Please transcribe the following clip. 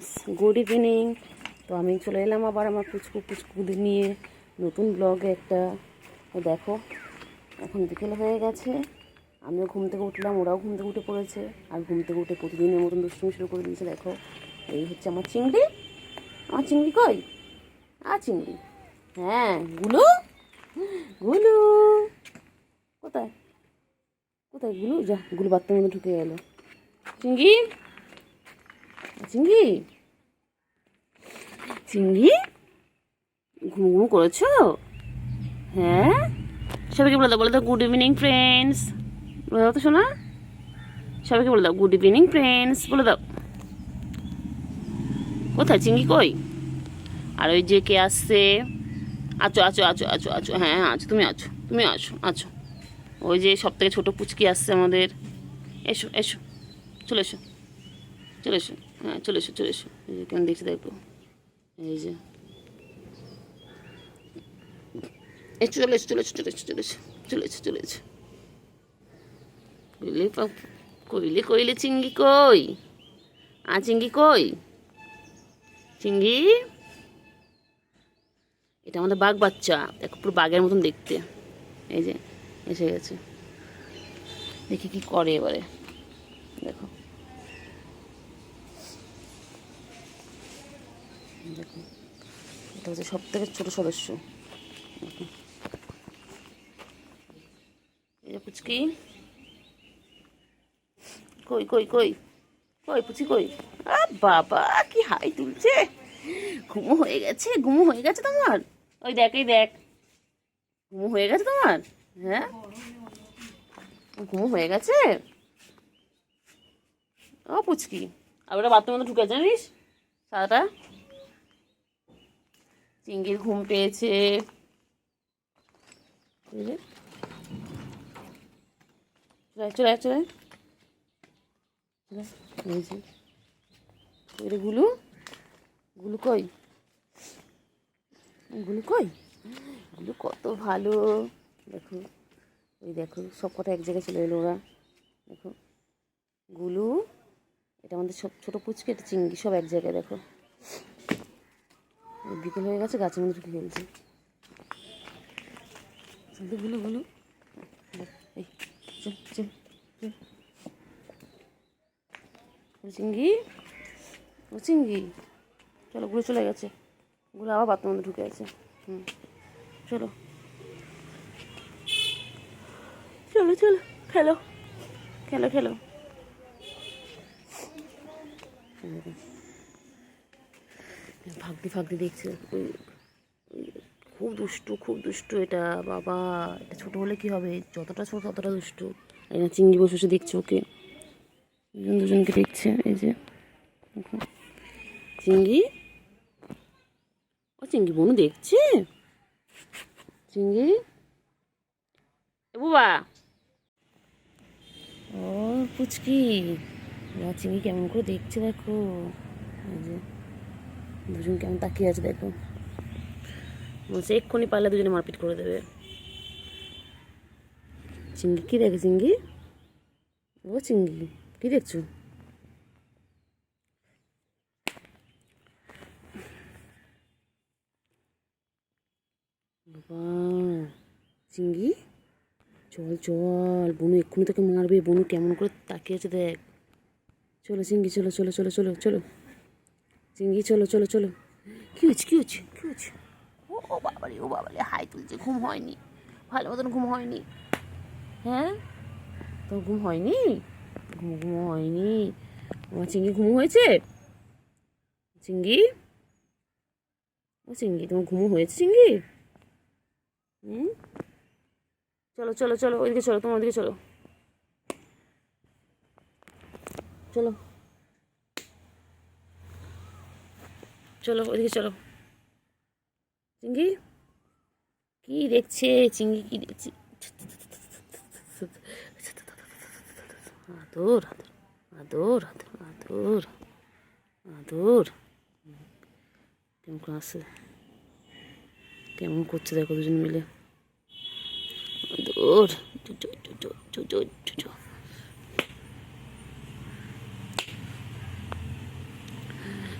Friends, good evening. তো আমি চলে এলাম আবার আমার পুচকুদের নিয়ে নতুন ব্লগে একটা। দেখো এখন বিকেল হয়ে গেছে, আমিও ঘুম থেকে উঠলাম, ওরাও ঘুম থেকে উঠে পড়েছে। আর ঘুম থেকে উঠে প্রতিদিনের মতন দুষ্টুমি শুরু করে দিয়েছে। দেখো এই হচ্ছে আমার চিংড়ি। আমার চিংড়ি কই? চিংড়ি, হ্যাঁ। গুলু, গুলু কোথায়? কোথায় গুলু? যা, গুলু বাথরুমের মধ্যে ঢুকে গেল। চিংড়ি, চিংড়ি, চিংড়ি, ঘুম ঘুম করেছো? হ্যাঁ, সবাইকে বলে দাও গুড ইভিনিং ফ্রেন্ডস। বলে দাও তো শোনা, সবাইকে বলে দাও গুড ইভিনিং ফ্রেন্ডস, বলে দাও। কোথায় চিংড়ি কই? আর ওই যে কে আসছে? আছো আছো আছো আছো আছো, হ্যাঁ আছো, তুমি আছো, তুমি আছো আছো। ওই যে সব থেকে ছোটো পুচকি আসছে আমাদের। এসো এসো, চলে এসো, চলে এসো, হ্যাঁ চলে এসো, চলে এসো। এই যে কেমন দেখছি দেখো, এই যে চলে এসো, চলে এসো, চলে এসো, চলে এসো, চলে এসো, চলে এসো। কইলে কইলে কইলে চিংড়ি কই? চিংড়ি কই? চিংড়ি, এটা আমাদের বাঘ বাচ্চা, দেখো পুরো বাঘের মতন দেখতে। এই যে এসে গেছে, দেখি কি করে এবারে। দেখো দেখো, এটা হচ্ছে সব থেকে ছোট সদস্য। দেখো এই যে পুচকি, কই কই কই কই পুচি কই? বাবা কি হাই তুলছে! ঘুমো হয়ে গেছে, ঘুমো হয়ে গেছে তোমার? ওই দেখ, এই দেখ, ঘুমো হয়ে গেছে তোমার? হ্যাঁ, ঘুমো হয়ে গেছে। ও পুচকি, আর ওটা বাথরুমের মধ্যে ঢুকে জানিস সারাটা। চিংড়ির ঘুম পেয়েছে। চলে চলে, গুলু, গুলু কই? গুলু কই? গুলু কত ভালো, দেখো ওই দেখো সব কটা এক জায়গায় চলে এলো ওরা। দেখো গুলু, এটা আমাদের সব ছোটো পুচকে, এটা চিংড়ি, সব এক জায়গায়। দেখো বিকেল হয়ে গেছে, গাছের মধ্যে ঢুকে ফেলছে। গুলু গুলু, এই চল চল চল। চিংড়ি, ও চিংড়ি, চলো। গুলো চলে গেছে, গুলো আবার বাথরুমের মধ্যে ঢুকে আছে। চলো চলো চলো, খেলো খেলো খেলো। ফাঁকদি ফাঁকদি দেখছে, খুব দুষ্টু, খুব দুষ্টু এটা। বাবা, এটা ছোটো হলে কি হবে, যতটা ছোট ততটা দুষ্টু। এই না চিংড়ি বসে বসে দেখছে ওকে, দুজনকে দেখছে। এই যে চিংড়ি, ও চিংড়ি বনু দেখছে। চিংড়ি, বুবা, ও পুচকি, চিংড়ি কেমন করে দেখছে দেখো। এই যে দুজন কেমন তাকিয়ে আছে দেখো, বলছে এক্ষুনি পারলে দুজনে মারপিট করে দেবে। চিংড়ি কি দেখে? চিংড়ি, ও চিংড়ি কি দেখছো? বাবা, চিংড়ি চল চল, বনু এক্ষুনি তোকে মারবে। বনু কেমন করে তাকিয়ে আছে দেখ। চলো চিংড়ি, চলো চলো চলো চলো চলো চিংড়ি, চলো চলো চলো। কি হচ্ছে কি হচ্ছে কি হচ্ছে? ও বাবারে, ও বাবারে, হাই তুলছে। ঘুম হয়নি, ভালো মতন ঘুম হয়নি। হ্যাঁ, তোর ঘুম হয়নি? ঘুম ঘুম হয়নি? আমার চিংড়ি ঘুম হয়েছে? চিংড়ি, ও চিংড়ি, তোমার ঘুমো হয়েছে চিংড়ি? চলো চলো চলো, ওইদিকে চলো, তোমার ওইদিকে চলো, চলো চলো ওইদিকে চলো। চিংড়ি কি দেখছে? চিংড়ি কি দেখছে? আদর আদর আদর আদর আদর, কেমন করে আসছে, কেমন করছে দেখো দুজন মিলে। আদর,